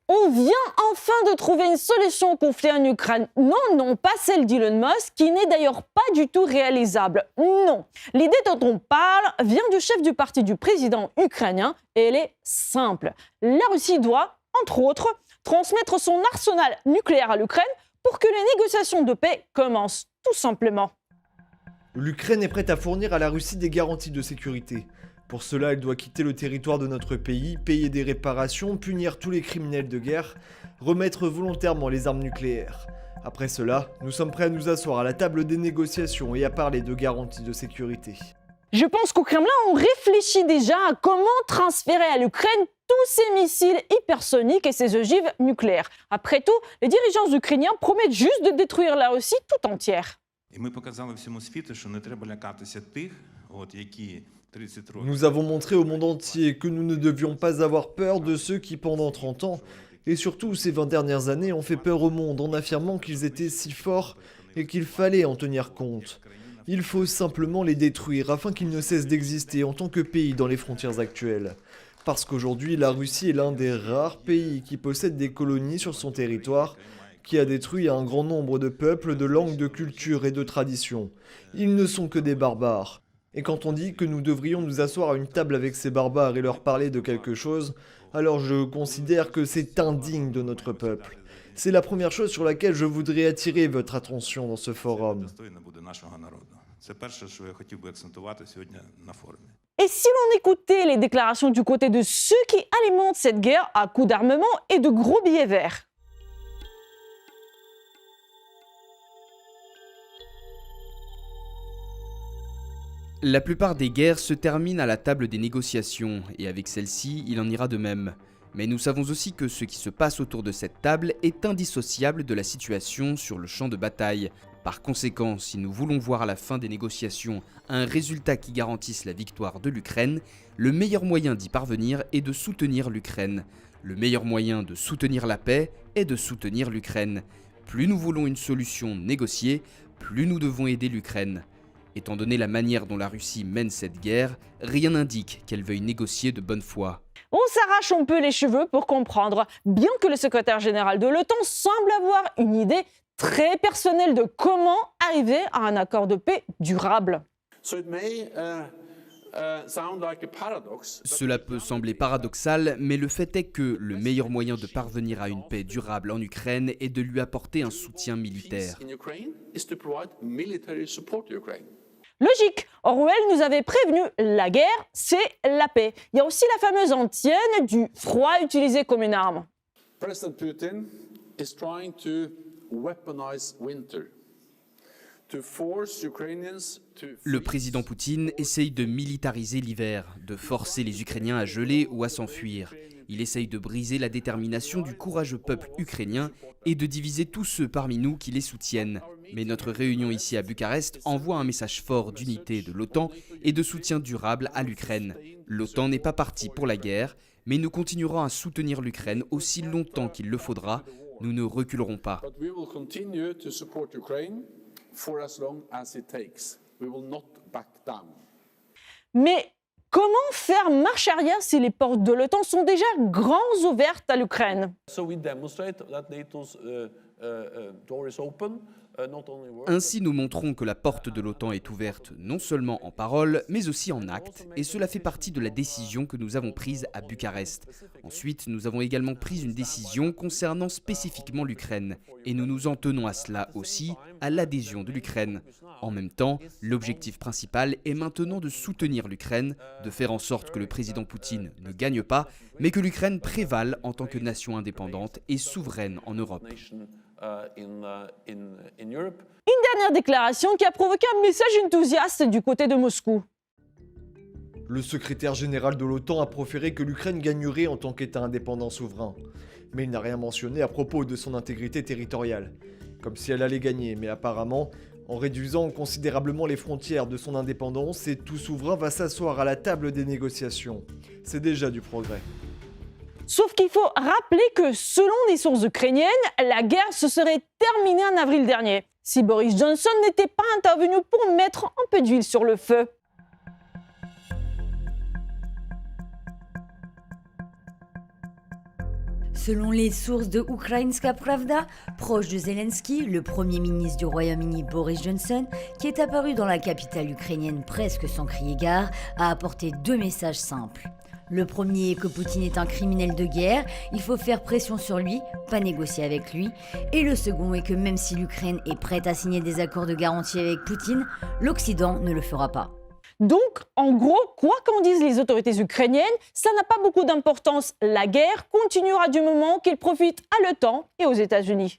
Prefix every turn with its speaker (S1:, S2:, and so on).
S1: On vient enfin de trouver une solution au conflit en Ukraine. Non, pas celle d'Elon Musk, qui n'est d'ailleurs pas du tout réalisable. Non, l'idée dont on parle vient du chef du parti du président ukrainien et elle est simple. La Russie doit, entre autres, transmettre son arsenal nucléaire à l'Ukraine pour que les négociations de paix commencent, tout simplement.
S2: L'Ukraine est prête à fournir à la Russie des garanties de sécurité. Pour cela, elle doit quitter le territoire de notre pays, payer des réparations, punir tous les criminels de guerre, remettre volontairement les armes nucléaires. Après cela, nous sommes prêts à nous asseoir à la table des négociations et à parler de garanties de sécurité.
S1: Je pense qu'au Kremlin, on réfléchit déjà à comment transférer à l'Ukraine tous ces missiles hypersoniques et ces ogives nucléaires. Après tout, les dirigeants ukrainiens promettent juste de détruire la Russie tout entière.
S2: Nous avons montré au monde entier que nous ne devions pas avoir peur de ceux qui, pendant 30 ans, et surtout ces 20 dernières années, ont fait peur au monde en affirmant qu'ils étaient si forts et qu'il fallait en tenir compte. Il faut simplement les détruire afin qu'ils ne cessent d'exister en tant que pays dans les frontières actuelles. Parce qu'aujourd'hui, la Russie est l'un des rares pays qui possède des colonies sur son territoire, qui a détruit un grand nombre de peuples, de langues, de cultures et de traditions. Ils ne sont que des barbares. Et quand on dit que nous devrions nous asseoir à une table avec ces barbares et leur parler de quelque chose, alors je considère que c'est indigne de notre peuple. C'est la première chose sur laquelle je voudrais attirer votre attention dans ce forum.
S1: Et si l'on écoutait les déclarations du côté de ceux qui alimentent cette guerre à coups d'armement et de gros billets verts?
S3: La plupart des guerres se terminent à la table des négociations, et avec celle-ci, il en ira de même. Mais nous savons aussi que ce qui se passe autour de cette table est indissociable de la situation sur le champ de bataille. Par conséquent, si nous voulons voir à la fin des négociations un résultat qui garantisse la victoire de l'Ukraine, le meilleur moyen d'y parvenir est de soutenir l'Ukraine. Le meilleur moyen de soutenir la paix est de soutenir l'Ukraine. Plus nous voulons une solution négociée, plus nous devons aider l'Ukraine. Étant donné la manière dont la Russie mène cette guerre, rien n'indique qu'elle veuille négocier de bonne foi.
S1: On s'arrache un peu les cheveux pour comprendre, bien que le secrétaire général de l'OTAN semble avoir une idée très personnelle de comment arriver à un accord de paix durable.
S3: Cela peut sembler paradoxal, mais le fait est que le meilleur moyen de parvenir à une paix durable en Ukraine est de lui apporter un soutien militaire.
S1: Logique, Orwell nous avait prévenu, la guerre, c'est la paix. Il y a aussi la fameuse antienne du froid utilisé comme une arme.
S4: President Putin is trying to weaponize winter.
S3: Le président Poutine essaye de militariser l'hiver, de forcer les Ukrainiens à geler ou à s'enfuir. Il essaye de briser la détermination du courageux peuple ukrainien et de diviser tous ceux parmi nous qui les soutiennent. Mais notre réunion ici à Bucarest envoie un message fort d'unité de l'OTAN et de soutien durable à l'Ukraine. L'OTAN n'est pas partie pour la guerre, mais nous continuerons à soutenir l'Ukraine aussi longtemps qu'il le faudra. Nous ne reculerons pas.
S1: Mais comment faire marche arrière si les portes de l'OTAN sont déjà grandes ouvertes à l'Ukraine?
S3: Ainsi, nous montrons que la porte de l'OTAN est ouverte non seulement en parole, mais aussi en actes, et cela fait partie de la décision que nous avons prise à Bucarest. Ensuite, nous avons également pris une décision concernant spécifiquement l'Ukraine, et nous nous en tenons à cela aussi, à l'adhésion de l'Ukraine. En même temps, l'objectif principal est maintenant de soutenir l'Ukraine, de faire en sorte que le président Poutine ne gagne pas, mais que l'Ukraine prévale en tant que nation indépendante et souveraine en Europe.
S1: Une dernière déclaration qui a provoqué un message enthousiaste du côté de Moscou.
S2: Le secrétaire général de l'OTAN a proféré que l'Ukraine gagnerait en tant qu'État indépendant souverain. Mais il n'a rien mentionné à propos de son intégrité territoriale. Comme si elle allait gagner, mais apparemment, en réduisant considérablement les frontières de son indépendance, et tout souverain va s'asseoir à la table des négociations. C'est déjà du progrès.
S1: Sauf qu'il faut rappeler que, selon des sources ukrainiennes, la guerre se serait terminée en avril dernier, si Boris Johnson n'était pas intervenu pour mettre un peu d'huile sur le feu.
S5: Selon les sources de Ukrainska Pravda, proche de Zelensky, le premier ministre du Royaume-Uni Boris Johnson, qui est apparu dans la capitale ukrainienne presque sans crier gare, a apporté 2 messages simples. Le premier est que Poutine est un criminel de guerre, il faut faire pression sur lui, pas négocier avec lui. Et le second est que même si l'Ukraine est prête à signer des accords de garantie avec Poutine, l'Occident ne le fera pas.
S1: Donc, en gros, quoi qu'en disent les autorités ukrainiennes, ça n'a pas beaucoup d'importance. La guerre continuera du moment qu'il profite à l'OTAN et aux États-Unis.